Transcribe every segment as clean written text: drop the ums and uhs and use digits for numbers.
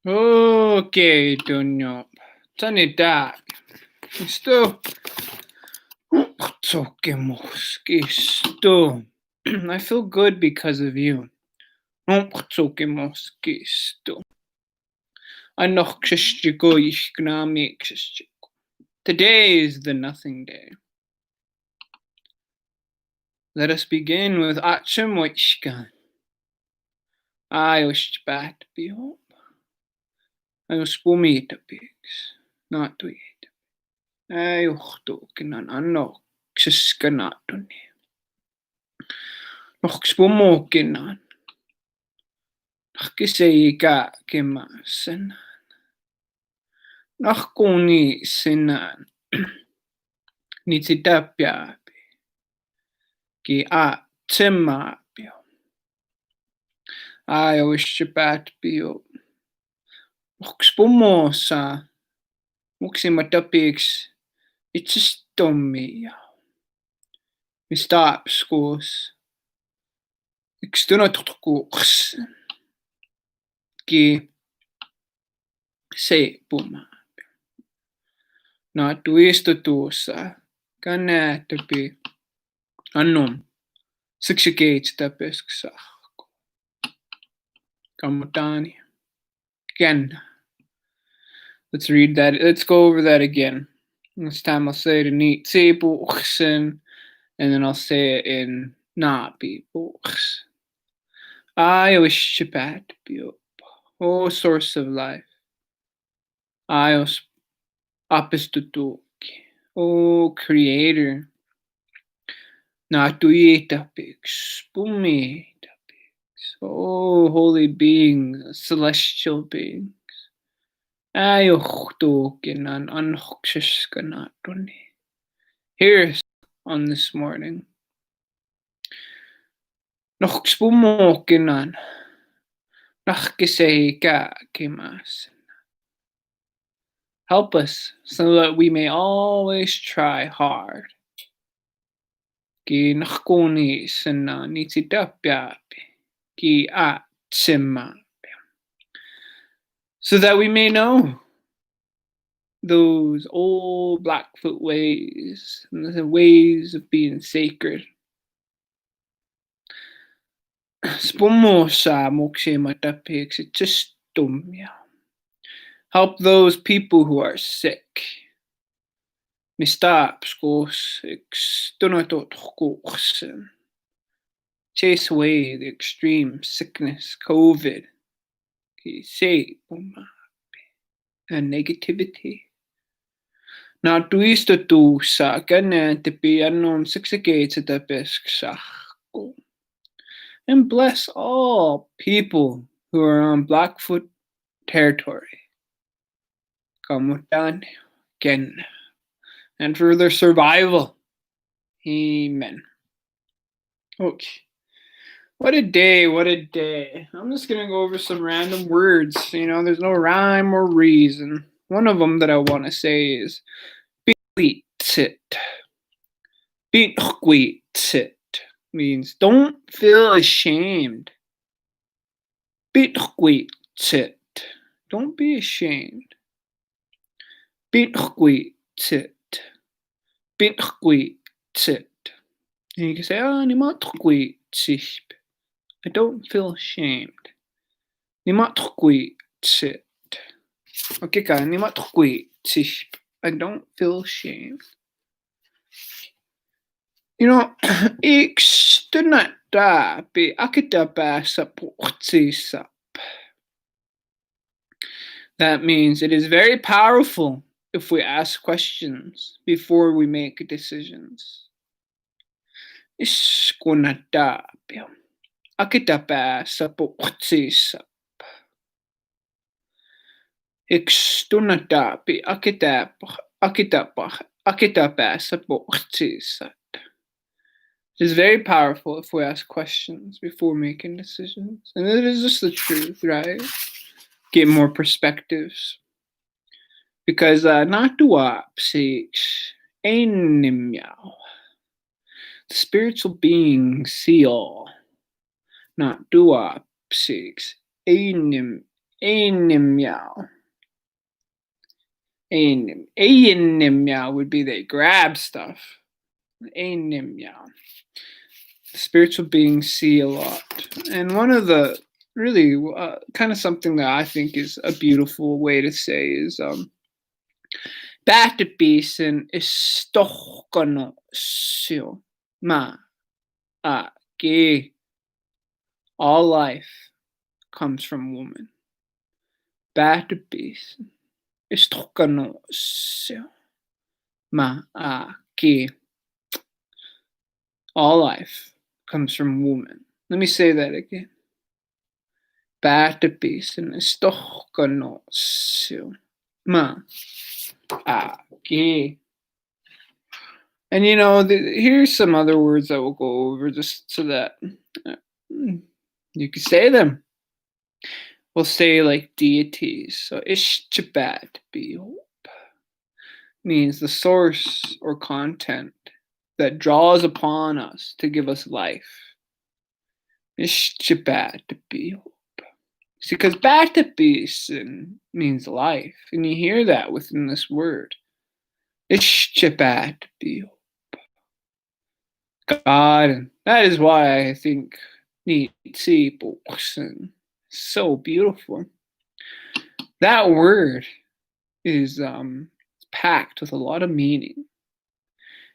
Okay, Dunyo. Turn it back. Still. Still. I feel good because of you. Still. Today is the nothing day. Let us begin with Achimochkan. I was bad to be hope. I was spumita pigs, not to eat. I uchtokinan anno xiskanatuni. Noch spumokinan. Nachkiseiga kimasen. Nachkuni sinan. Nitsidapyapi. Ki a timapio. I wish bad to be hope. Noch spumosa. Muksimatapix. It's just dummy. We stop schools. Ikstunatukux. Ki se puma. Na tuisto tuossa. Kanne tapi. Annum. Sikshikeits tapisksaako. Kamutani. Again. Let's read that. Let's go over that again. This time I'll say it in neat sebuchsen, and then I'll say it in not buchs. I wish you bad to be up. Oh, source of life. I was apistutuk. Oh, creator. Natuitapix. Pumitapix. Oh, holy beings, celestial beings. Ayuchtukinan anhokshiskanatuni. Here on this morning. Noxpumokinan. Nachkiseiga kimasen. Help us so that we may always try hard. Ki nachkuni sena nitsidapyapi. Ki a tsima. So that we may know those old Blackfoot ways and the ways of being sacred. Spomosa mokshematapix, it's just dumya. Help those people who are sick. Mistapskos extunatotskos. Chase away the extreme sickness, COVID. And negativity. Now tuisto tu sa kanya tipi anon siksikates at the and bless all people who are on Blackfoot territory. Kamutan again. And for their survival. Amen. Okay. What a day, what a day. I'm just going to go over some random words. There's no rhyme or reason. One of them that I want to say is Beatsit. Beatsit means don't feel ashamed. Beatsit. Don't be ashamed. Beatsit. Beatsit. And you can say, I don't feel ashamed. Okay, I don't feel ashamed. That means it is very powerful if we ask questions before we make decisions. It is very powerful if we ask questions before making decisions. And it is just the truth, right? Get more perspectives. Because the spiritual beings see all. Not duap six. Meow. Meow would be they grab stuff. Meow. Spiritual beings see a lot. And one of the really kind of something that I think is a beautiful way to say is Bätebisen istohkonosio ma ake. All life comes from woman. Bätebisen istohkonosio ma ake. All life comes from woman. Let me say that again. Bätebisen istohkonosio ma ake. And here's some other words that we'll go over just so that you can say them. We'll say like deities. So Ishchabat means the source or content that draws upon us to give us life. Ishchabat See, because Bätebisen means life, and you hear that within this word. Ishchabat God, and that is why I think Nitsipoksen so beautiful. That word is packed with a lot of meaning.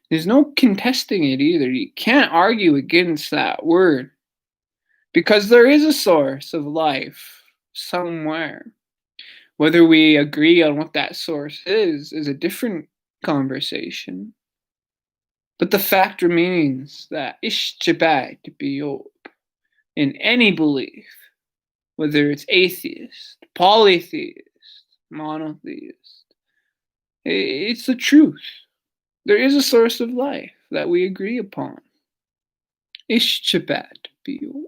There's no contesting it either. You can't argue against that word because there is a source of life somewhere. Whether we agree on what that source is a different conversation. But the fact remains that Ishchabat Biyop, in any belief, whether it's atheist, polytheist, monotheist, it's the truth. There is a source of life that we agree upon. Ishchabat Biyop.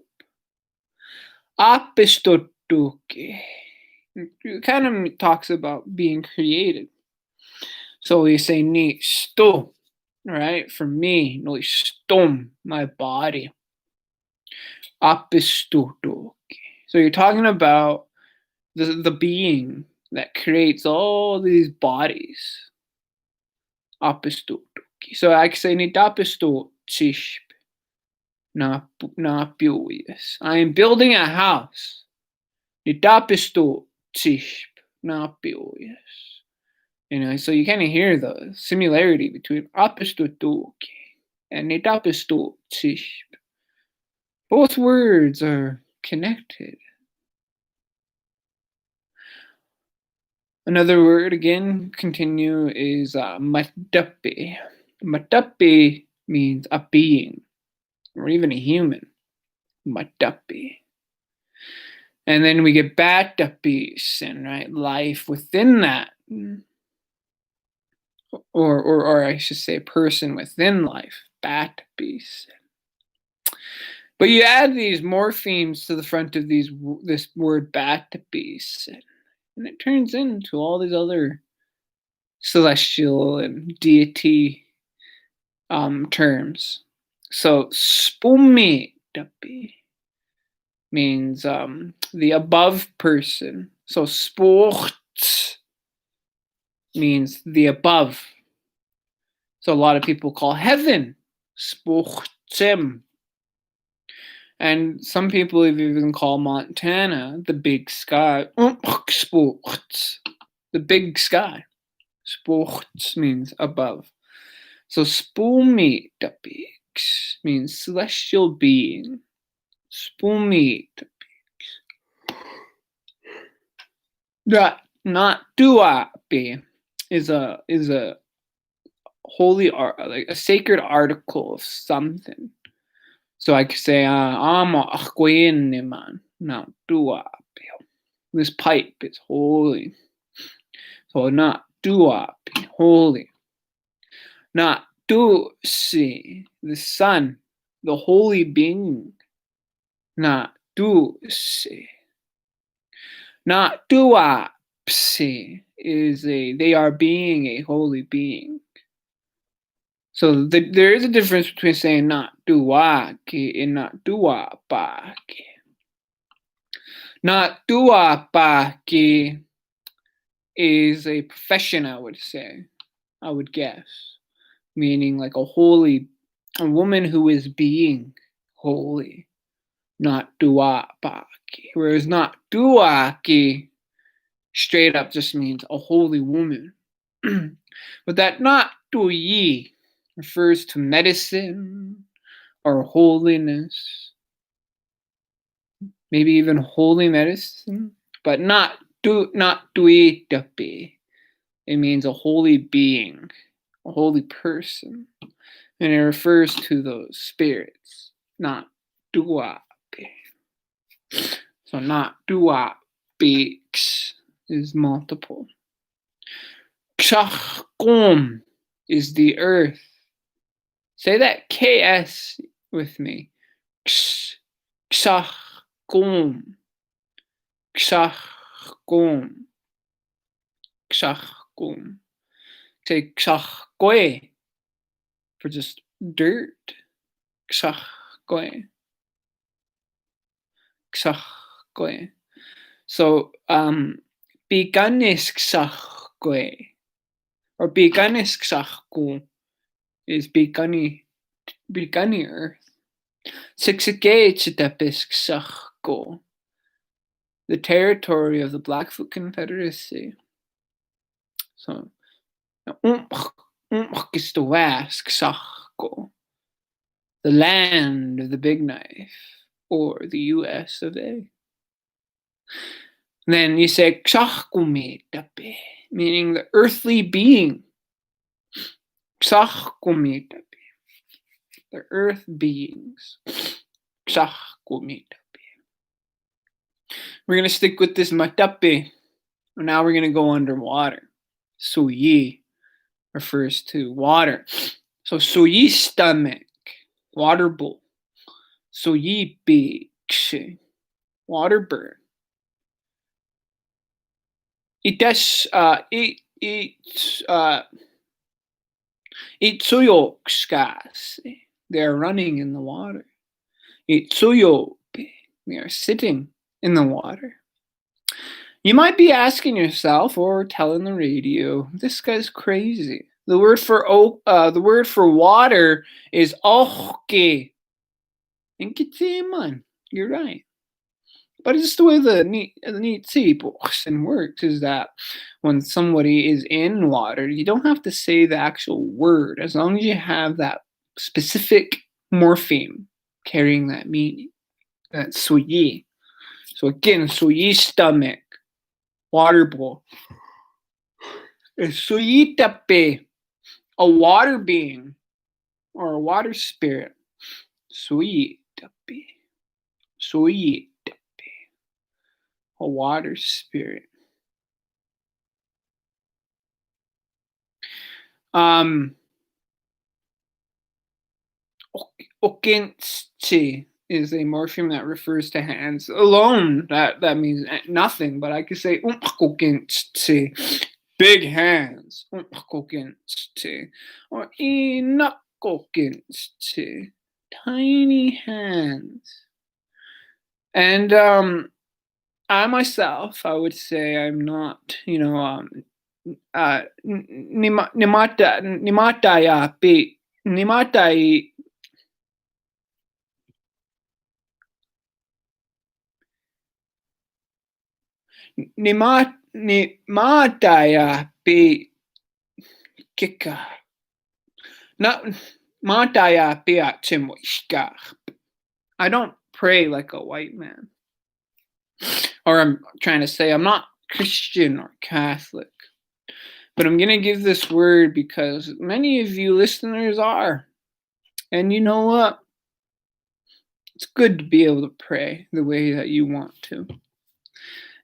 Apistotuke. It kind of talks about being created. So we say ni sto. Right? For me, no stom, my body. Apistotoki. So you're talking about the being that creates all these bodies. Apistotoki. So I can say nitapistotishp. Na piuyas. I am building a house. Nitapistotishp. Na piuyas. So you kind of hear the similarity between apistotoki and nitapistotishp. Both words are connected. Another word, again, continue, is matapi. Matapi means a being, or even a human. Matapi. And then we get batapisen, right? Life within that. Or I should say person within life. Batapisen. But you add these morphemes to the front of this word batapisen, and it turns into all these other celestial and deity terms. So spumitapi means the above person. So sports means the above. So a lot of people call heaven sportsem. And some people even call Montana the big sky. Sports. The big sky. Sports means above. So Spumitapiks means celestial being. Spumitapiks. Not duapi is a holy art, like a sacred article of something. So I could say, "Amo man, not duapi." This pipe is holy. So not duapi, holy. Not dusi, the sun, the holy being. Not dusi. Not duapsi is they are being a holy being. So there is a difference between saying not duaki and not duapaki. Not tuapaki is a profession, I would say, I would guess, meaning like a woman who is being holy, not tuapaki. Whereas not tuaki straight up just means a holy woman. But that not tuyi refers to medicine or holiness, maybe even holy medicine, but not tuitapi. It means a holy being, a holy person, and it refers to those spirits, not tuapi. So not tuapiks is multiple. Kshachkum is the earth. Say that KS with me. Kshachkum. Kshachkum. Kshachkum. Say kshachkoe for just dirt. Kshachkoe. Kshachkoe. So, Biganis kshachkoe. Or Biganis kshachku is Bigani earth. Siksike chitepis kshachko. The territory of the Blackfoot Confederacy. So, is the west, Kshachko, the land of the big knife, or the US of A. Then you say Kshachkumitape, meaning the earthly being. Kshachkumitape, the earth beings. Kshachkumitape. We're going to stick with this matape. Now we're going to go underwater. Suyi refers to water. So suyi stomach, water bowl. Suyi beach, water bird. Itsuyokskas, they are running in the water. Itsuyope, they are sitting in the water. You might be asking yourself or telling the radio, this guy's crazy. The word for water is ohke. And you're right. But it's just the way the Nitsi works is that when somebody is in water, you don't have to say the actual word as long as you have that specific morpheme carrying that meaning. That's suyi. So again, suyi stomach, water bowl. Suyitape, a water being or a water spirit. Suyitape. Suyitape. A water spirit. Okinchi is a morpheme that refers to hands alone. That means nothing, but I could say okinchi, big hands. Okinchi. Or inakokinchi, tiny hands. And I myself, I would say I'm not, nimatai nimataya pe kika. Not mataya pe chimoishka. I don't pray like a white man. Or I'm trying to say I'm not Christian or Catholic. But I'm going to give this word because many of you listeners are. And you know what? It's good to be able to pray the way that you want to.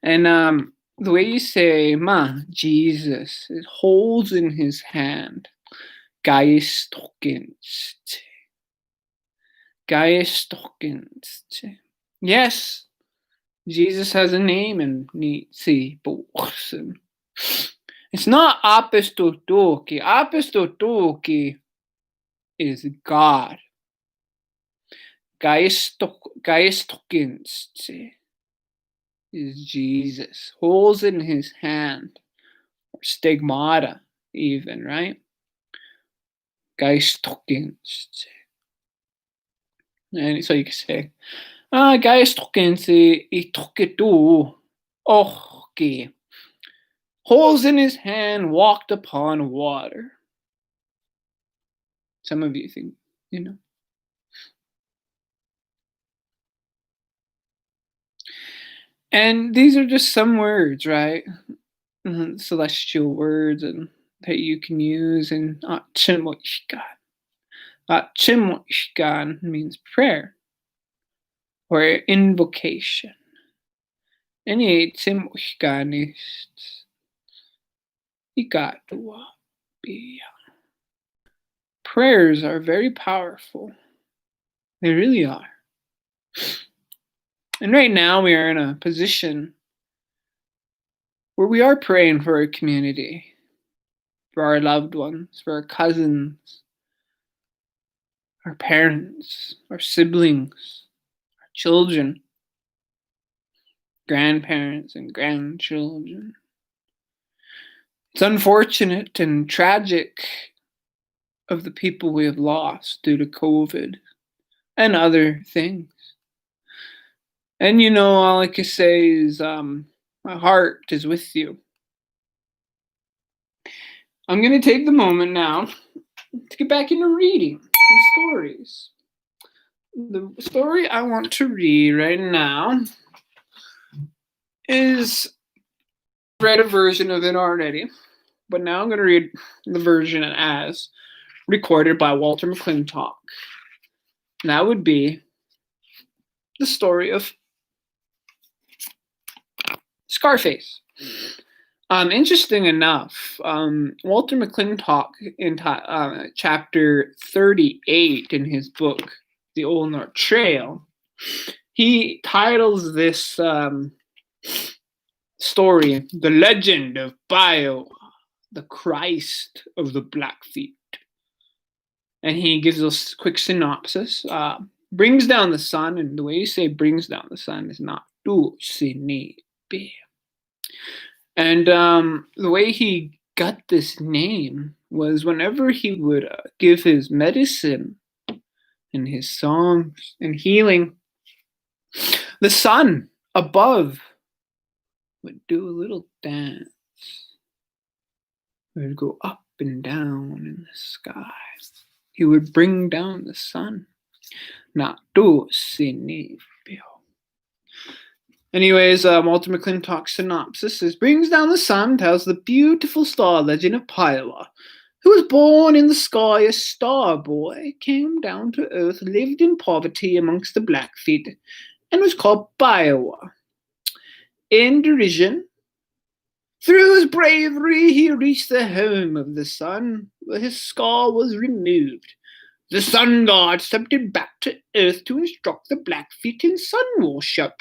And the way you say, Jesus, it holds in his hand. Geistokkenst. Yes, Jesus has a name in Nitsi Bochsen. It's not Apistotoki. Apistotoki is God. Geistokkenst. is Jesus. Holes in his hand, or stigmata, even, right? Geistdruckens. And so you can say, Geistdruckens I trucketu. Okay. Holes in his hand, walked upon water. Some of you think, you know. And these are just some words, right? Celestial words and that you can use in Chimoishkan. Chimoishkan means prayer or invocation. Any Chimoishkan ist Ikatua. Prayers are very powerful. They really are. And right now we are in a position where we are praying for our community, for our loved ones, for our cousins, our parents, our siblings, our children, grandparents, and grandchildren. It's unfortunate and tragic of the people we have lost due to COVID and other things. And you know, all I can say is my heart is with you. I'm going to take the moment now to get back into reading some stories. The story I want to read right now is I've read a version of it already, but now I'm going to read the version as recorded by Walter McClintock. And that would be the story of Scarface. Interesting enough, Walter McClintock in chapter 38 in his book, The Old North Trail, he titles this story, The Legend of Bio, the Christ of the Blackfeet. And he gives us a quick synopsis. Brings down the sun, and the way you say brings down the sun is not do sini be. And the way he got this name was whenever he would give his medicine and his songs and healing, the sun above would do a little dance. It would go up and down in the sky. He would bring down the sun. Not do sini be. Anyways, Walter McClintock's synopsis is brings down the sun, tells the beautiful star legend of Paiwa, who was born in the sky a star boy, came down to earth, lived in poverty amongst the Blackfeet, and was called Paiwa. In derision, through his bravery, he reached the home of the sun, where his scar was removed. The sun god stepped back to earth to instruct the Blackfeet in sun worship.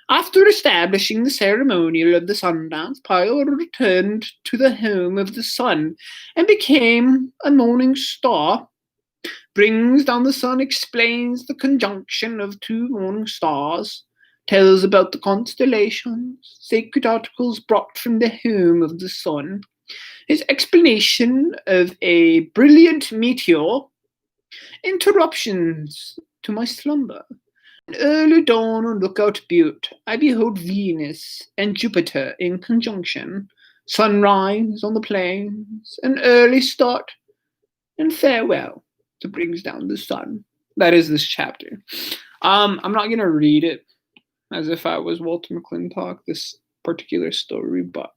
After establishing the ceremonial of the Sundance, Pyle returned to the home of the sun and became a morning star. Brings down the sun explains the conjunction of two morning stars, tells about the constellations, sacred articles brought from the home of the sun, his explanation of a brilliant meteor, interruptions to my slumber. Early dawn on Lookout Butte, I behold Venus and Jupiter in conjunction, sunrise on the plains, an early start, and farewell to brings down the sun. That is this chapter. I'm not going to read it as if I was Walter McClintock, this particular story, but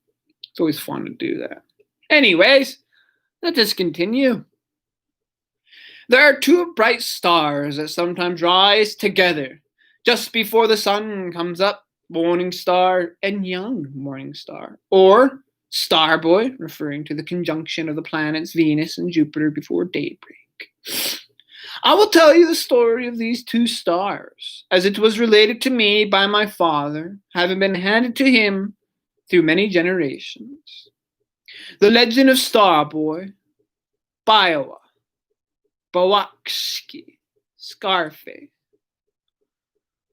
it's always fun to do that. Anyways, let us continue. There are two bright stars that sometimes rise together just before the sun comes up, morning star and young morning star, or star boy, referring to the conjunction of the planets Venus and Jupiter before daybreak. I will tell you the story of these two stars, as it was related to me by my father, having been handed to him through many generations. The legend of Star Boy, Biowa, Bawakski, Scarface.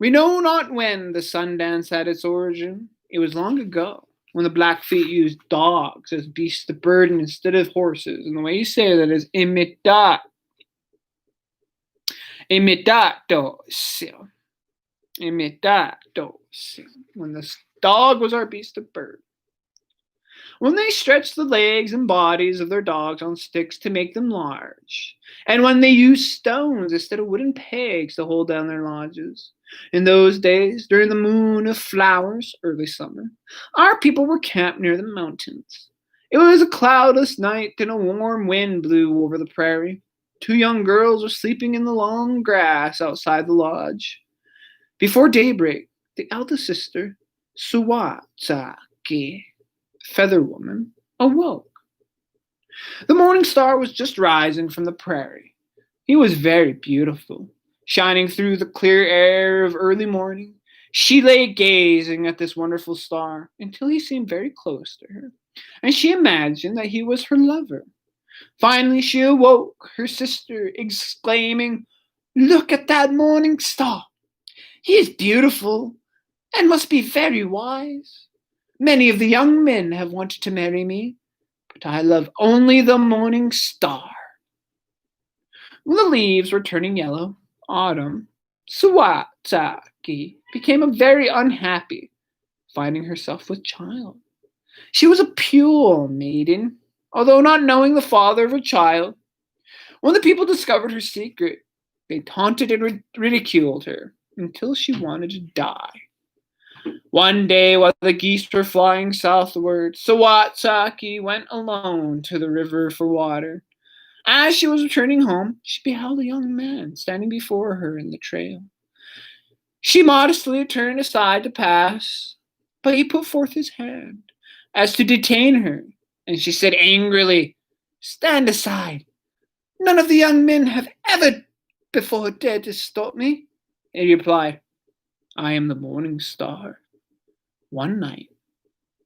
We know not when the sun dance had its origin. It was long ago, when the Blackfeet used dogs as beasts of burden instead of horses. And the way you say that is imitados. Imitados. When the dog was our beast of burden. When they stretched the legs and bodies of their dogs on sticks to make them large, and when they used stones instead of wooden pegs to hold down their lodges. In those days, during the moon of flowers, early summer, our people were camped near the mountains. It was a cloudless night, and a warm wind blew over the prairie. Two young girls were sleeping in the long grass outside the lodge. Before daybreak, the eldest sister, Suwatsaki, Feather Woman, awoke. The morning star was just rising from the prairie. He was very beautiful, shining through the clear air of early morning. She lay gazing at this wonderful star until he seemed very close to her, and she imagined that he was her lover. Finally, she awoke her sister, exclaiming, "Look at that morning star! He is beautiful and must be very wise. Many of the young men have wanted to marry me, but I love only the morning star." When the leaves were turning yellow, autumn, Suwatsaki became very unhappy, finding herself with child. She was a pure maiden, although not knowing the father of her child. When the people discovered her secret, they taunted and ridiculed her until she wanted to die. One day, while the geese were flying southward, Sawatsaki went alone to the river for water. As she was returning home, she beheld a young man standing before her in the trail. She modestly turned aside to pass, but he put forth his hand as to detain her, and she said angrily, "Stand aside. None of the young men have ever before dared to stop me." He replied, "I am the morning star. One night,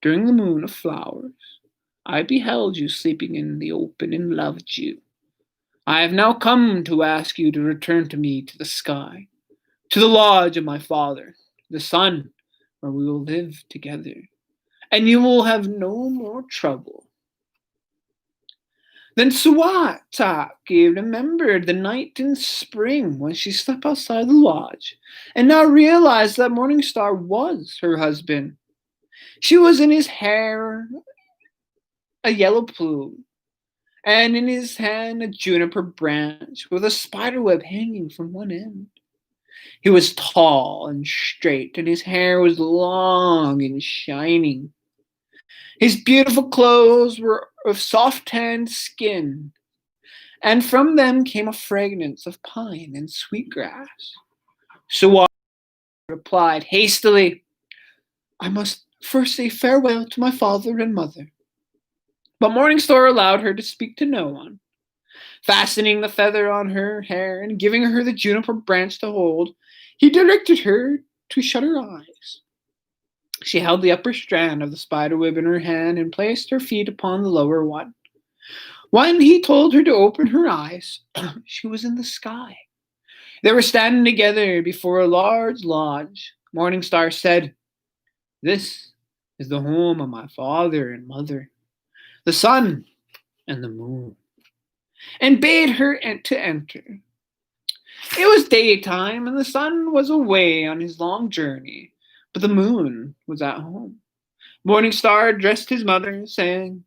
during the moon of flowers, I beheld you sleeping in the open and loved you. I have now come to ask you to return to me to the sky, to the lodge of my father, the sun, where we will live together, and you will have no more trouble." Then Suwataki remembered the night in spring when she slept outside the lodge, and now realized that Morning Star was her husband. She was in his hair a yellow plume, and in his hand a juniper branch with a spider web hanging from one end. He was tall and straight, and his hair was long and shining. His beautiful clothes were of soft tanned skin, and from them came a fragrance of pine and sweet grass. Suwar replied hastily, "I must first say farewell to my father and mother." But Morningstar allowed her to speak to no one. Fastening the feather on her hair and giving her the juniper branch to hold, he directed her to shut her eyes. She held the upper strand of the spider web in her hand and placed her feet upon the lower one. When he told her to open her eyes, she was in the sky. They were standing together before a large lodge. Morningstar said, "This is the home of my father and mother, the sun and the moon," and bade her to enter. It was daytime, and the sun was away on his long journey, but the moon was at home. Morningstar addressed his mother, saying,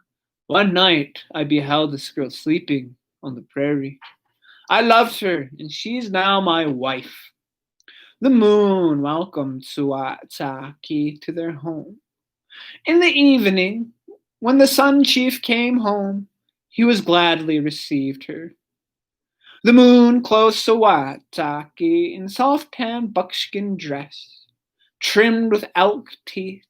"One night I beheld this girl sleeping on the prairie. I loved her, and she is now my wife." The moon welcomed Suwatsaki to their home. In the evening, when the Sun Chief came home, he was gladly received her. The moon clothed Suwatsaki in soft tan buckskin dress, trimmed with elk teeth.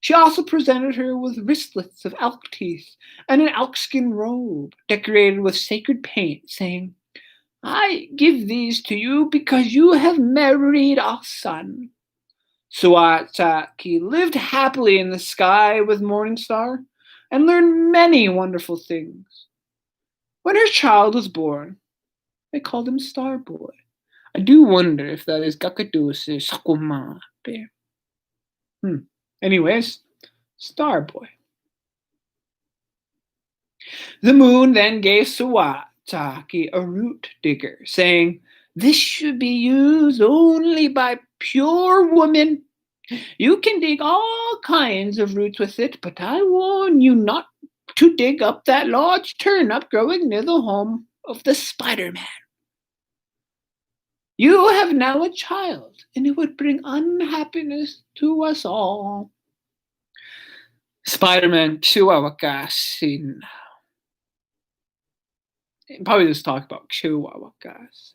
She also presented her with wristlets of elk teeth and an elkskin robe decorated with sacred paint, saying, "I give these to you because you have married our son." Suwatsaki lived happily in the sky with Morningstar and learned many wonderful things. When her child was born, they called him Starboy, I do wonder if that is Kakaduse Sakumape. Anyways, Starboy. The moon then gave Suwataki a root digger, saying, "This should be used only by pure women. You can dig all kinds of roots with it, but I warn you not to dig up that large turnip growing near the home of the Spider-Man. You have now a child, and it would bring unhappiness to us all." Spider-Man Chihuahuacasin. Probably just talk about Chihuahuacas.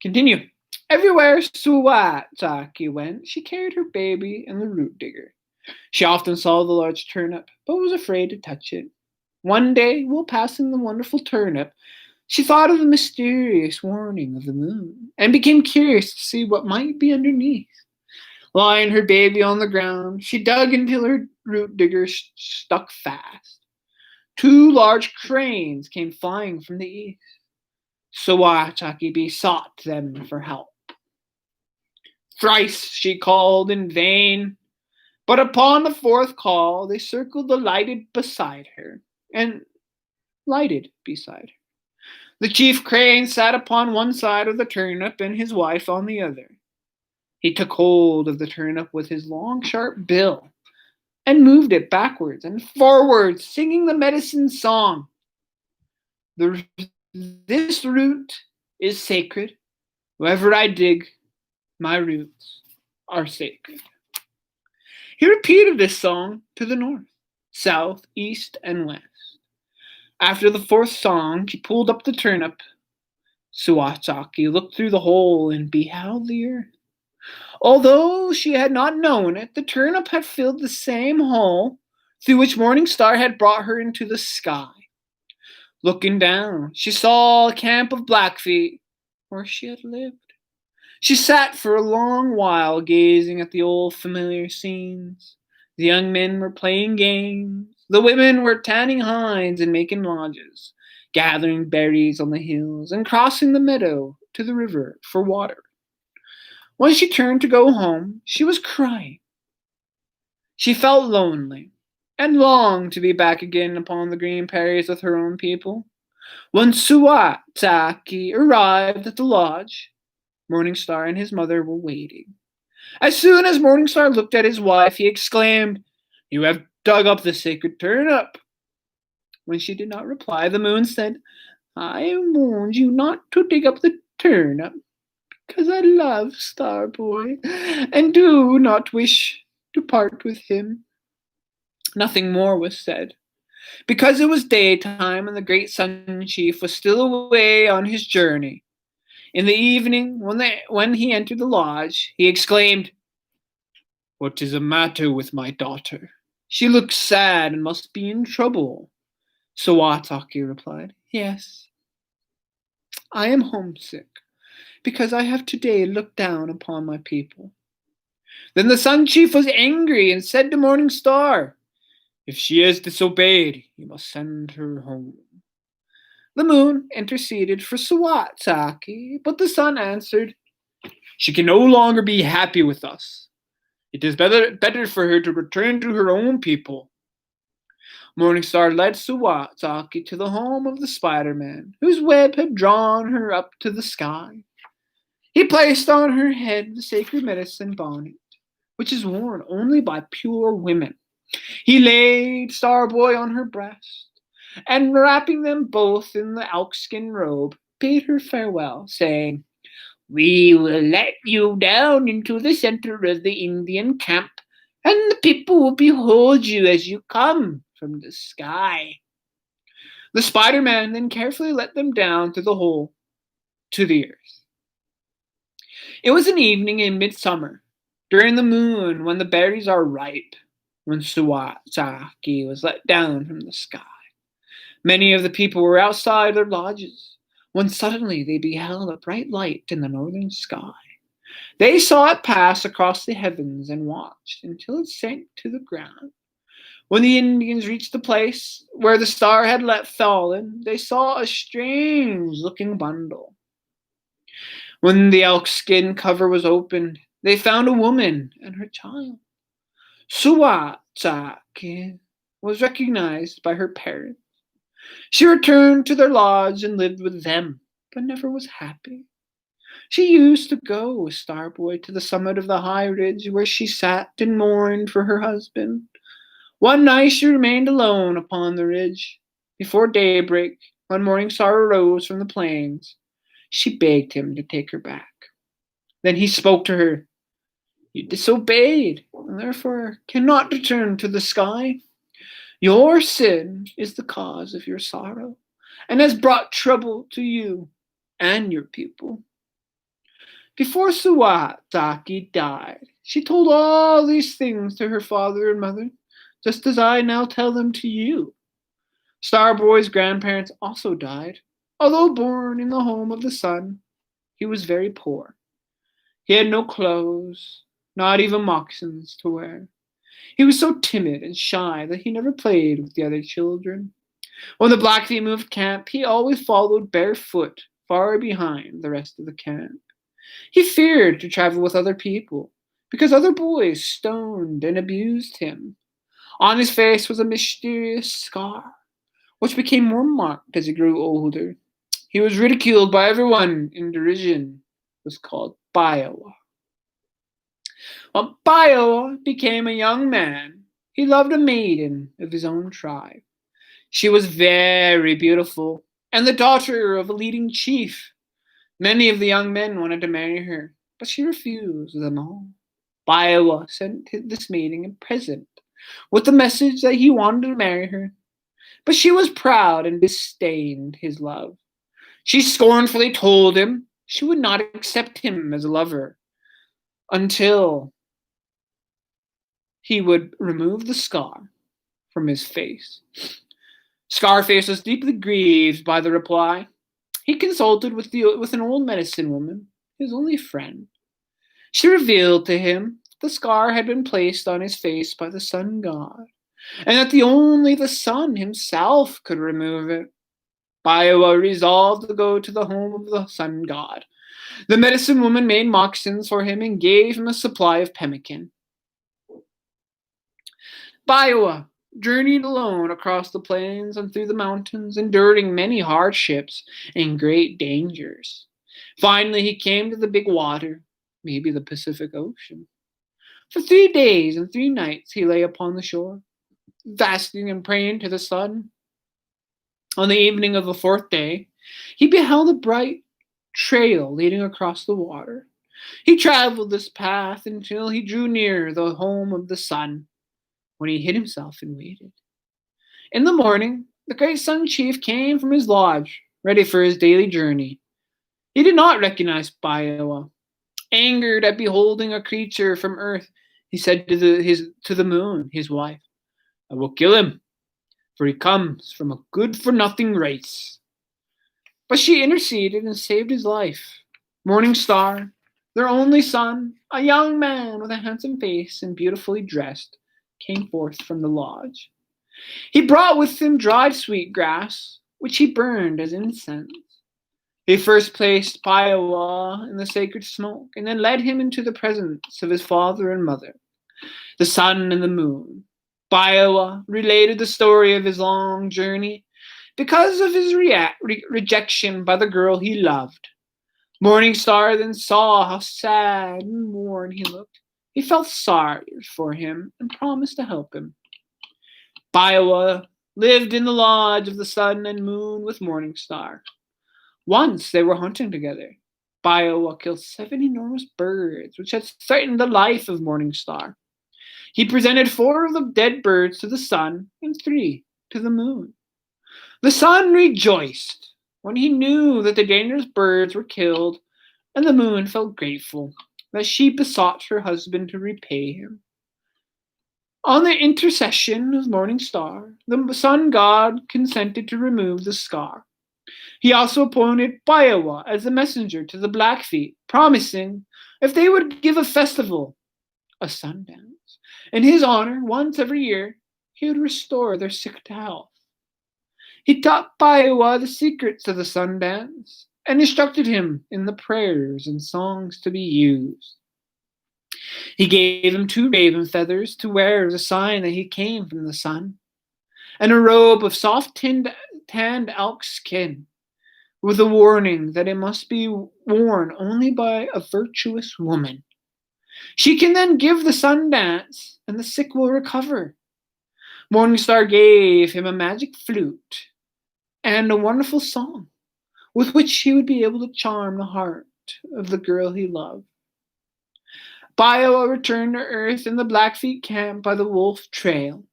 Continue. Everywhere Suwataki went, she carried her baby and the root digger. She often saw the large turnip, but was afraid to touch it. One day, while passing the wonderful turnip, she thought of the mysterious warning of the moon, and became curious to see what might be underneath. Lying her baby on the ground, she dug until her root digger stuck fast. Two large cranes came flying from the east. Sawataki besought them for help. Thrice she called in vain, but upon the fourth call they circled the lighted beside her, and lighted beside her. The chief crane sat upon one side of the turnip and his wife on the other. He took hold of the turnip with his long, sharp bill and moved it backwards and forwards, singing the medicine song. This root is sacred. Wherever I dig, my roots are sacred. He repeated this song to the north, south, east, and west. After the fourth song, he pulled up the turnip. Suwataki looked through the hole and beheld the earth. Although she had not known it, the turnip had filled the same hole through which Morning Star had brought her into the sky. Looking down, she saw a camp of Blackfeet where she had lived. She sat for a long while gazing at the old familiar scenes. The young men were playing games. The women were tanning hinds and making lodges, gathering berries on the hills and crossing the meadow to the river for water. When she turned to go home, she was crying. She felt lonely and longed to be back again upon the green prairies with her own people. When Suwataki arrived at the lodge, Morning Star and his mother were waiting. As soon as Morning Star looked at his wife, he exclaimed, "You have dug up the sacred turnip." When she did not reply, the moon said, "I warned you not to dig up the turnip, because I love Starboy, and do not wish to part with him." Nothing more was said. Because it was daytime and the great Sun Chief was still away on his journey. In the evening, when he entered the lodge, he exclaimed, "What is the matter with my daughter? She looks sad and must be in trouble." Sawataki replied, "Yes, I am homesick, because I have today looked down upon my people." Then the Sun Chief was angry and said to Morning Star, "If she has disobeyed, you must send her home." The moon interceded for Sawataki, but the sun answered, "She can no longer be happy with us. It is better for her to return to her own people." Morningstar led Sawataki to the home of the Spider-Man, whose web had drawn her up to the sky. He placed on her head the sacred medicine bonnet, which is worn only by pure women. He laid Starboy on her breast, and wrapping them both in the elkskin robe, bade her farewell, saying, "We will let you down into the center of the Indian camp, and the people will behold you as you come from the sky." The Spider-Man then carefully let them down through the hole to the earth. It was an evening in midsummer, during the moon, when the berries are ripe, when Suwataki was let down from the sky. Many of the people were outside their lodges, when suddenly they beheld a bright light in the northern sky. They saw it pass across the heavens and watched until it sank to the ground. When the Indians reached the place where the star had fallen, they saw a strange-looking bundle. When the elk's skin cover was opened, they found a woman and her child. Suwatake was recognized by her parents. She returned to their lodge and lived with them, but never was happy. She used to go with Starboy to the summit of the high ridge where she sat and mourned for her husband. One night she remained alone upon the ridge. Before daybreak, when Morning Star arose from the plains, she begged him to take her back. Then he spoke to her. You disobeyed, and therefore cannot return to the sky. Your sin is the cause of your sorrow, and has brought trouble to you and your people. Before Suwataki died, she told all these things to her father and mother, just as I now tell them to you. Starboy's grandparents also died. Although born in the home of the sun, he was very poor. He had no clothes, not even moccasins to wear. He was so timid and shy that he never played with the other children. When the Blackfeet moved camp, he always followed barefoot, far behind the rest of the camp. He feared to travel with other people, because other boys stoned and abused him. On his face was a mysterious scar, which became more marked as he grew older. He was ridiculed by everyone in derision, was called Biowa. When Biowa became a young man, he loved a maiden of his own tribe. She was very beautiful and the daughter of a leading chief. Many of the young men wanted to marry her, but she refused them all. Biowa sent this maiden a present with the message that he wanted to marry her, but she was proud and disdained his love. She scornfully told him she would not accept him as a lover until he would remove the scar from his face. Scarface was deeply grieved by the reply. He consulted with an old medicine woman, his only friend. She revealed to him the scar had been placed on his face by the sun god, and that only the sun himself could remove it. Biowa resolved to go to the home of the sun god. The medicine woman made moccasins for him and gave him a supply of pemmican. Biowa journeyed alone across the plains and through the mountains, enduring many hardships and great dangers. Finally, he came to the big water, maybe the Pacific Ocean. For 3 days and 3 nights he lay upon the shore, fasting and praying to the sun. On the evening of the fourth day, he beheld a bright trail leading across the water. He traveled this path until he drew near the home of the sun, when he hid himself and waited. In the morning, the great Sun Chief came from his lodge, ready for his daily journey. He did not recognize Biowa. Angered at beholding a creature from earth, he said to the moon, his wife, I will kill him, for he comes from a good-for-nothing race. But she interceded and saved his life. Morning Star, their only son, a young man with a handsome face and beautifully dressed, came forth from the lodge. He brought with him dried sweet grass, which he burned as incense. He first placed Biowa in the sacred smoke, and then led him into the presence of his father and mother, the sun and the moon. Biowa related the story of his long journey because of his rejection by the girl he loved. Morning Star then saw how sad and worn he looked. He felt sorry for him and promised to help him. Biowa lived in the lodge of the sun and moon with Morning Star. Once they were hunting together. Biowa killed 7 enormous birds, which had threatened the life of Morning Star. He presented 4 of the dead birds to the sun and 3 to the moon. The sun rejoiced when he knew that the dangerous birds were killed, and the moon felt grateful that she besought her husband to repay him. On the intercession of Morning Star, the sun god consented to remove the scar. He also appointed Biowa as the messenger to the Blackfeet, promising if they would give a festival, a sun dance, in his honor once every year, he would restore their sick to health. He taught Biowa the secrets of the sun dance, and instructed him in the prayers and songs to be used. He gave him 2 raven feathers to wear as a sign that he came from the sun, and a robe of soft tanned elk skin, with a warning that it must be worn only by a virtuous woman. She can then give the sun dance, and the sick will recover. Morningstar gave him a magic flute and a wonderful song, with which he would be able to charm the heart of the girl he loved. Bio returned to Earth in the Blackfeet camp by the Wolf Trail,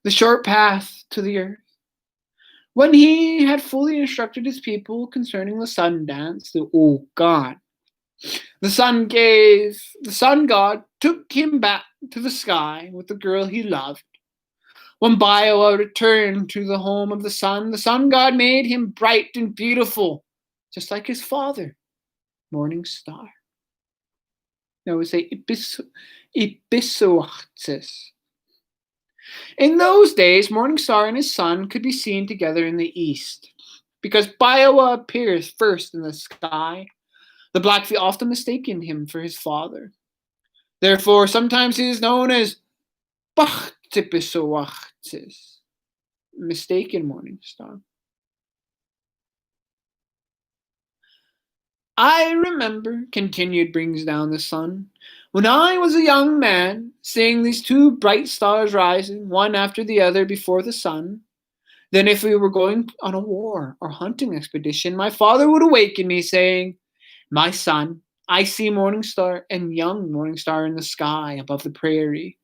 the short path to the Earth. When he had fully instructed his people concerning the sun dance, the sun god took him back to the sky with the girl he loved. When Bio returned to the home of the sun god made him bright and beautiful, just like his father, Morning Star. Now we say Ibisoachtis. In those days, Morning Star and his son could be seen together in the east. Because Biowa appears first in the sky, the Blackfeet often mistaken him for his father. Therefore, sometimes he is known as Bachtipisoachtis, mistaken Morning Star. I remember, continued Brings Down the Sun, when I was a young man, seeing these 2 bright stars rising, one after the other before the sun. Then if we were going on a war or hunting expedition, my father would awaken me, saying, "My son, I see Morning Star and young Morning Star in the sky above the prairie.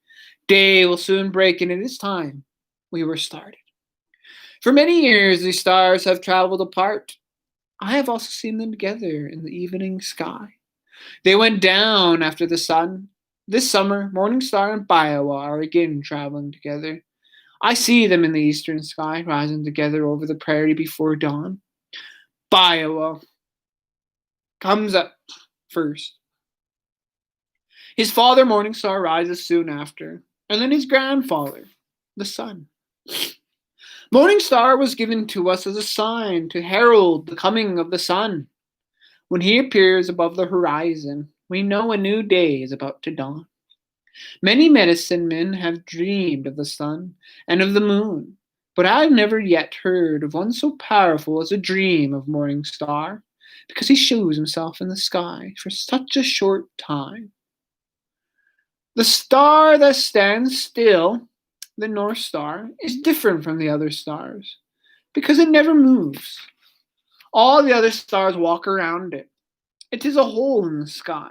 Day will soon break, and it is time we were started." For many years these stars have traveled apart. I have also seen them together in the evening sky. They went down after the sun. This summer, Morning Star and Biowa are again traveling together. I see them in the eastern sky, rising together over the prairie before dawn. Biowa comes up first. His father, Morning Star, rises soon after, and then his grandfather, the sun. Morning Star was given to us as a sign to herald the coming of the sun. When he appears above the horizon, we know a new day is about to dawn. Many medicine men have dreamed of the sun and of the moon, but I have never yet heard of one so powerful as a dream of Morning Star, because he shows himself in the sky for such a short time. The star that stands still, the North Star, is different from the other stars because it never moves. All the other stars walk around it. It is a hole in the sky,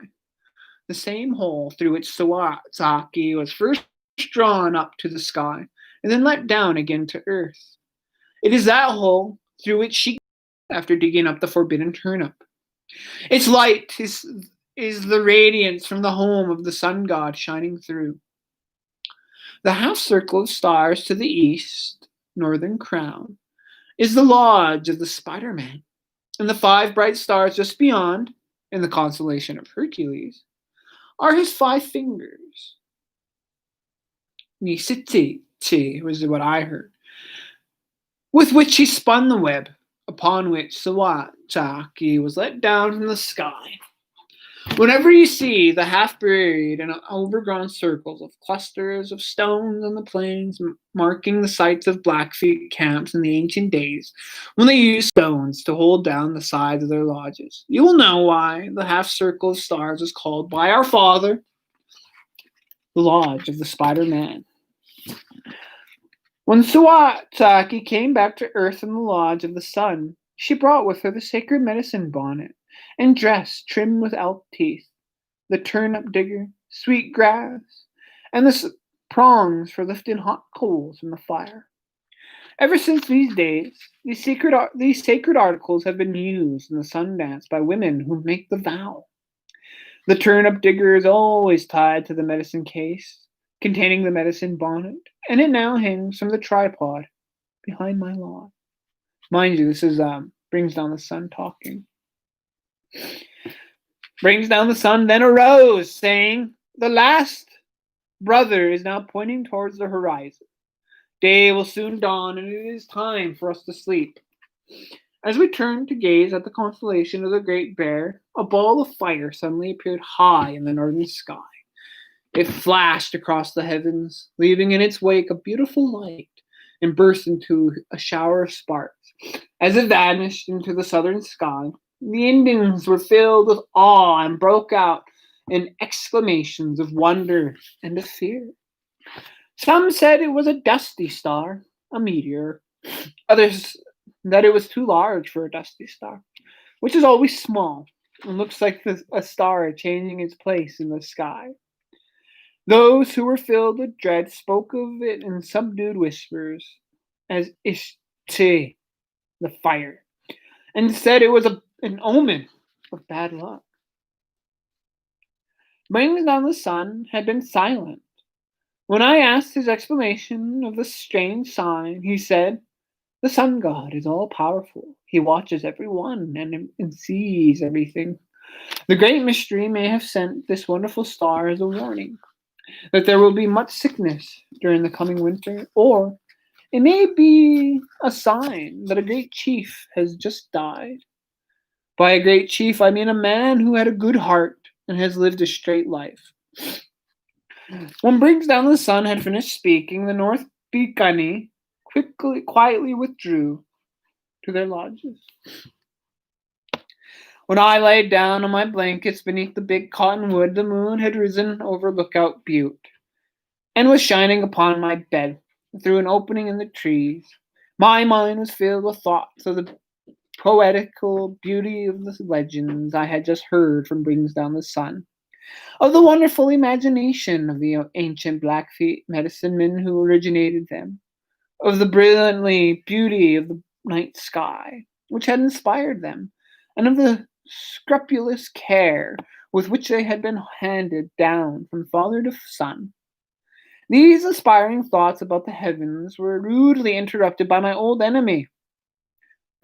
the same hole through which Sawataki was first drawn up to the sky and then let down again to earth. It is that hole through which she after digging up the forbidden turnip. Its light is the radiance from the home of the sun god shining through. The half circle of stars to the east, northern crown, is the lodge of the Spider-Man, and the 5 bright stars just beyond, in the constellation of Hercules, are his 5 fingers. Nisiti was what I heard, with which he spun the web, upon which Sawataki was let down from the sky. Whenever you see the half-buried and overgrown circles of clusters of stones on the plains marking the sites of Blackfeet camps in the ancient days, when they used stones to hold down the sides of their lodges, you will know why the half-circle of stars is called by our father the Lodge of the Spider-Man. When Sawataki came back to Earth in the Lodge of the Sun, she brought with her the sacred medicine bonnet and dress trimmed with elk teeth, the turnip digger, sweet grass, and the prongs for lifting hot coals from the fire. Ever since these days, these sacred articles have been used in the sun dance by women who make the vow. The turnip digger is always tied to the medicine case containing the medicine bonnet, and it now hangs from the tripod behind my lawn. Mind you, this is Brings Down the Sun talking. Brings Down the Sun then arose, saying, "The last brother is now pointing towards the horizon. Day will soon dawn, and it is time for us to sleep. As we turned to gaze at the constellation of the Great Bear, a ball of fire suddenly appeared high in the northern sky. It flashed across the heavens, leaving in its wake a beautiful light, and burst into a shower of sparks. As it vanished into the southern sky, the Indians were filled with awe and broke out in exclamations of wonder and of fear. Some said it was a dusty star, a meteor. Others that it was too large for a dusty star, which is always small and looks like a star changing its place in the sky. Those who were filled with dread spoke of it in subdued whispers as Ishti, the fire, and said it was an omen of bad luck. Brings Down the Sun had been silent. When I asked his explanation of the strange sign, he said, "The sun god is all powerful. He watches every one and sees everything. The great mystery may have sent this wonderful star as a warning that there will be much sickness during the coming winter, or it may be a sign that a great chief has just died. By a great chief, I mean a man who had a good heart and has lived a straight life." When Briggs Down the Sun had finished speaking, the North Picani quietly withdrew to their lodges. When I lay down on my blankets beneath the big cottonwood, the moon had risen over Lookout Butte and was shining upon my bed through an opening in the trees. My mind was filled with thoughts of the poetical beauty of the legends I had just heard from Brings Down the Sun, of the wonderful imagination of the ancient Blackfeet medicine men who originated them, of the brilliantly beauty of the night sky, which had inspired them, and of the scrupulous care with which they had been handed down from father to son. These aspiring thoughts about the heavens were rudely interrupted by my old enemy,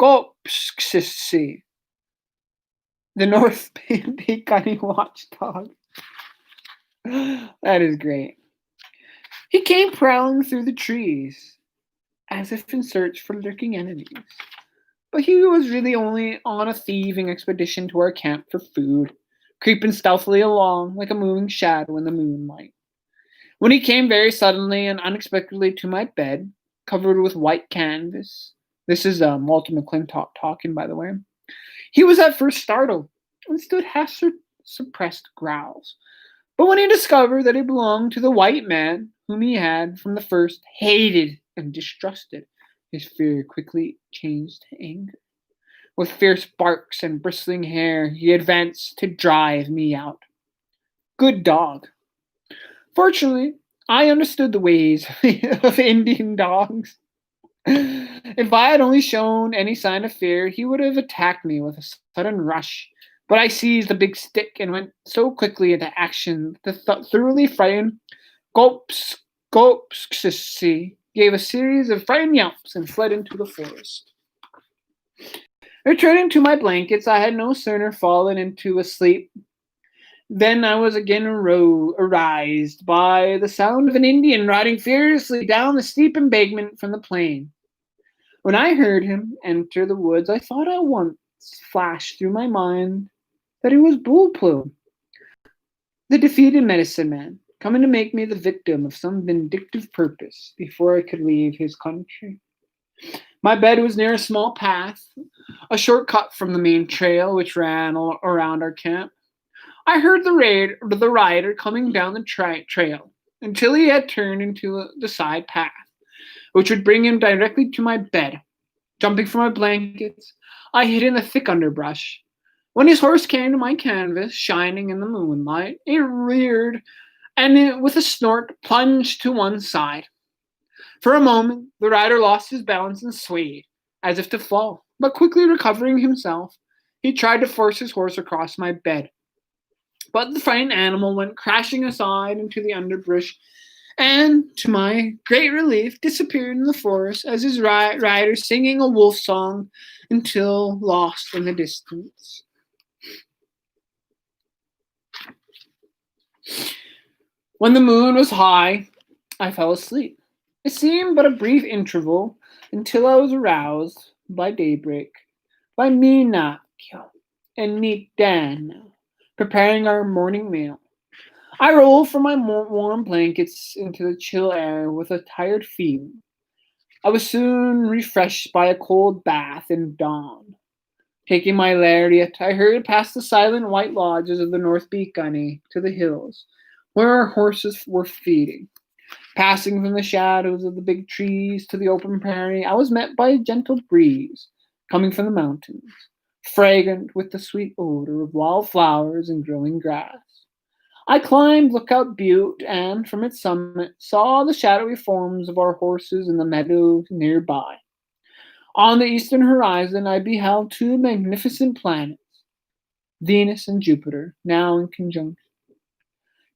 Gopsksisi, the North Picani watchdog. That is great. He came prowling through the trees, as if in search for lurking enemies. But he was really only on a thieving expedition to our camp for food, creeping stealthily along like a moving shadow in the moonlight. When he came very suddenly and unexpectedly to my bed, covered with white canvas — this is Walter McClintock talking, by the way — he was at first startled and stood half suppressed growls. But when he discovered that it belonged to the white man whom he had from the first hated and distrusted, his fear quickly changed to anger. With fierce barks and bristling hair, he advanced to drive me out. Good dog. Fortunately, I understood the ways of Indian dogs. If I had only shown any sign of fear, he would have attacked me with a sudden rush. But I seized a big stick and went so quickly into action that the thoroughly frightened Gopsksisi gave a series of frightened yelps and fled into the forest. Returning to my blankets, I had no sooner fallen into a sleep than I was again aroused by the sound of an Indian riding furiously down the steep embankment from the plain. When I heard him enter the woods, I thought at once flashed through my mind that it was Bull Plume, the defeated medicine man, coming to make me the victim of some vindictive purpose before I could leave his country. My bed was near a small path, a short cut from the main trail which ran around our camp. I heard the rider coming down the trail until he had turned into the side path, which would bring him directly to my bed. Jumping from my blankets, I hid in the thick underbrush. When his horse came to my canvas, shining in the moonlight, it reared and with a snort plunged to one side. For a moment, the rider lost his balance and swayed, as if to fall, but quickly recovering himself, he tried to force his horse across my bed. But the frightened animal went crashing aside into the underbrush and, to my great relief, disappeared in the forest as his rider singing a wolf song until lost in the distance. When the moon was high, I fell asleep. It seemed but a brief interval until I was aroused by daybreak. by me, Nakio, and meet Dan, preparing our morning meal. I roll from my warm blankets into the chill air with a tired feeling. I was soon refreshed by a cold bath in dawn. Taking my lariat, I hurried past the silent white lodges of the North Beacony to the hills, where our horses were feeding. Passing from the shadows of the big trees to the open prairie, I was met by a gentle breeze coming from the mountains, fragrant with the sweet odor of wild flowers and growing grass. I climbed Lookout Butte and, from its summit, saw the shadowy forms of our horses in the meadows nearby. On the eastern horizon, I beheld two magnificent planets, Venus and Jupiter, now in conjunction.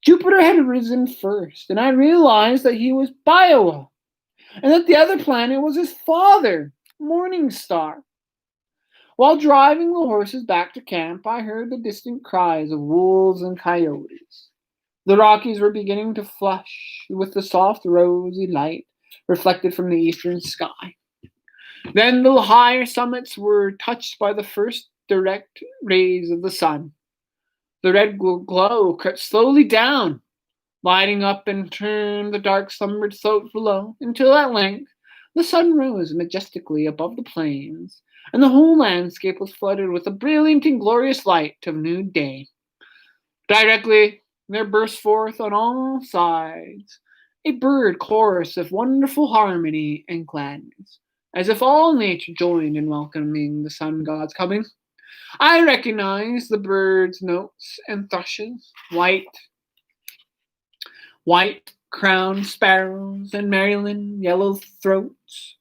Jupiter had risen first, and I realized that he was Biowa, and that the other planet was his father, Morningstar. While driving the horses back to camp, I heard the distant cries of wolves and coyotes. The Rockies were beginning to flush with the soft rosy light reflected from the eastern sky. Then the higher summits were touched by the first direct rays of the sun. The red glow crept slowly down, lighting up and turned the dark slumbered slopes below, until at length the sun rose majestically above the plains, and the whole landscape was flooded with the brilliant and glorious light of new day. Directly there burst forth on all sides a bird chorus of wonderful harmony and gladness, as if all nature joined in welcoming the sun god's coming. I recognized the birds' notes and thrushes, white crowned sparrows, and Maryland yellow throats,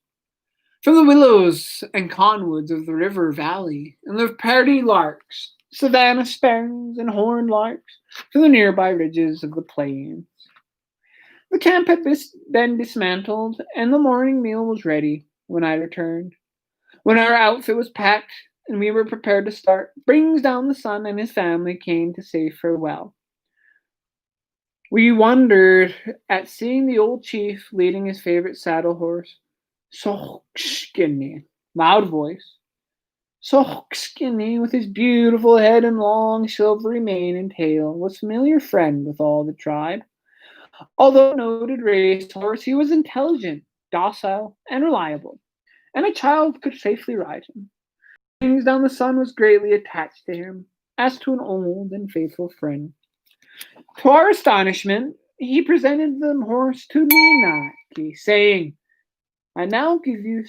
from the willows and cottonwoods of the river valley, and the prairie larks, savannah sparrows, and horned larks from the nearby ridges of the plains. The camp had been dismantled, and the morning meal was ready when I returned. When our outfit was packed and we were prepared to start, Brings Down the Sun and his family came to say farewell. We wondered at seeing the old chief leading his favorite saddle horse, Skinny, loud voice, Skinny, with his beautiful head and long silvery mane and tail, was a familiar friend with all the tribe. Although a noted racehorse, he was intelligent, docile, and reliable, and a child could safely ride him. Brings Down the Sun was greatly attached to him, as to an old and faithful friend. To our astonishment, he presented the horse to Minaki, saying, I now give you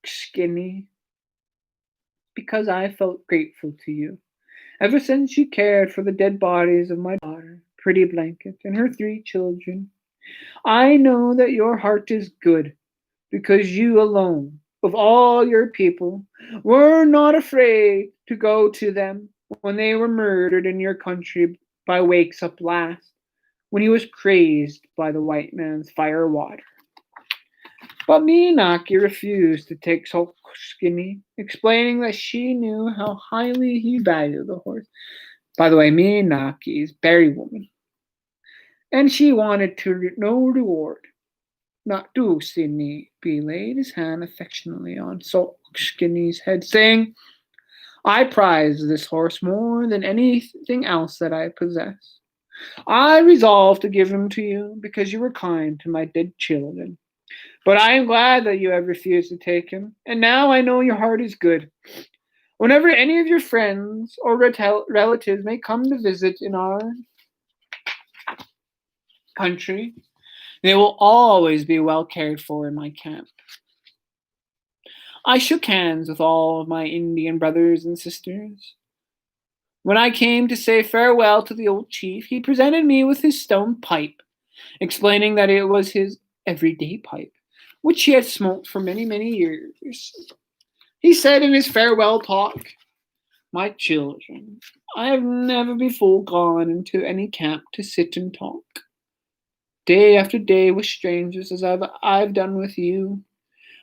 Skinny, because I felt grateful to you. Ever since you cared for the dead bodies of my daughter, Pretty Blanket, and her 3 children, I know that your heart is good, because you alone, of all your people, were not afraid to go to them when they were murdered in your country by Wakes Up last, when he was crazed by the white man's fire water. But Minaki refused to take Skinny, explaining that she knew how highly he valued the horse. By the way, Minaki is Berry Woman. And she wanted no reward. Not do, Sydney. He laid his hand affectionately on Skinny's head, saying, I prize this horse more than anything else that I possess. I resolved to give him to you because you were kind to my dead children. But I am glad that you have refused to take him, and now I know your heart is good. Whenever any of your friends or relatives may come to visit in our country, they will always be well cared for in my camp. I shook hands with all of my Indian brothers and sisters. When I came to say farewell to the old chief, he presented me with his stone pipe, explaining that it was his everyday pipe, which he had smoked for many, many years. He said in his farewell talk, My children, I have never before gone into any camp to sit and talk, day after day with strangers as I've done with you.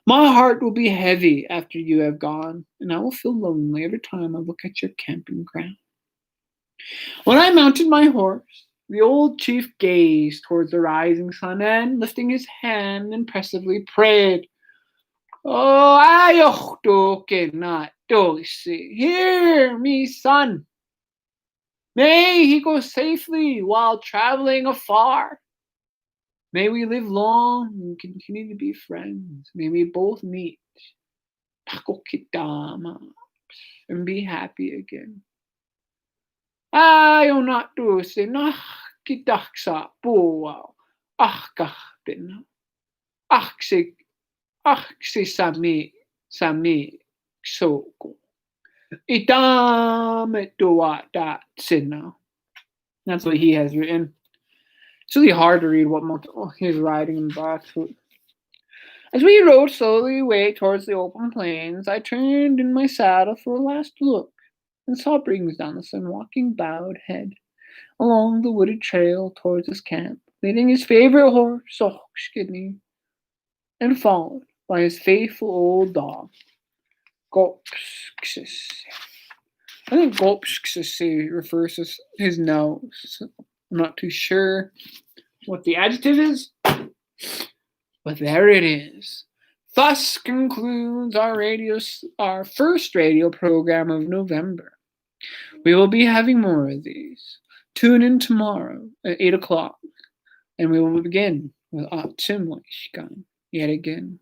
My heart will be heavy after you have gone, and I will feel lonely every time I look at your camping ground. When I mounted my horse, the old chief gazed towards the rising sun and, lifting his hand, impressively prayed, Oh, ayohto cannot see. Hear me, son. May he go safely while traveling afar. May we live long and continue to be friends. May we both meet Takokitama and be happy again. Ayaw nato sinakitaksa puwaw. Kahpin. Aksi aksi sami soko. Itame tuwa da sina. That's what he has written. It's really hard to read what he's writing in Blackfoot. As we rode slowly away towards the open plains, I turned in my saddle for a last look and saw Briggs Donaldson walking bowed head along the wooded trail towards his camp, leading his favorite horse, Skinny, and followed by his faithful old dog, Gulpskis. I think Gulpskis refers to his nose. I'm not too sure what the adjective is, but there it is. Thus concludes our first radio program of November. We will be having more of these. Tune in tomorrow at 8 o'clock, and we will begin with Atsumwishkan yet again.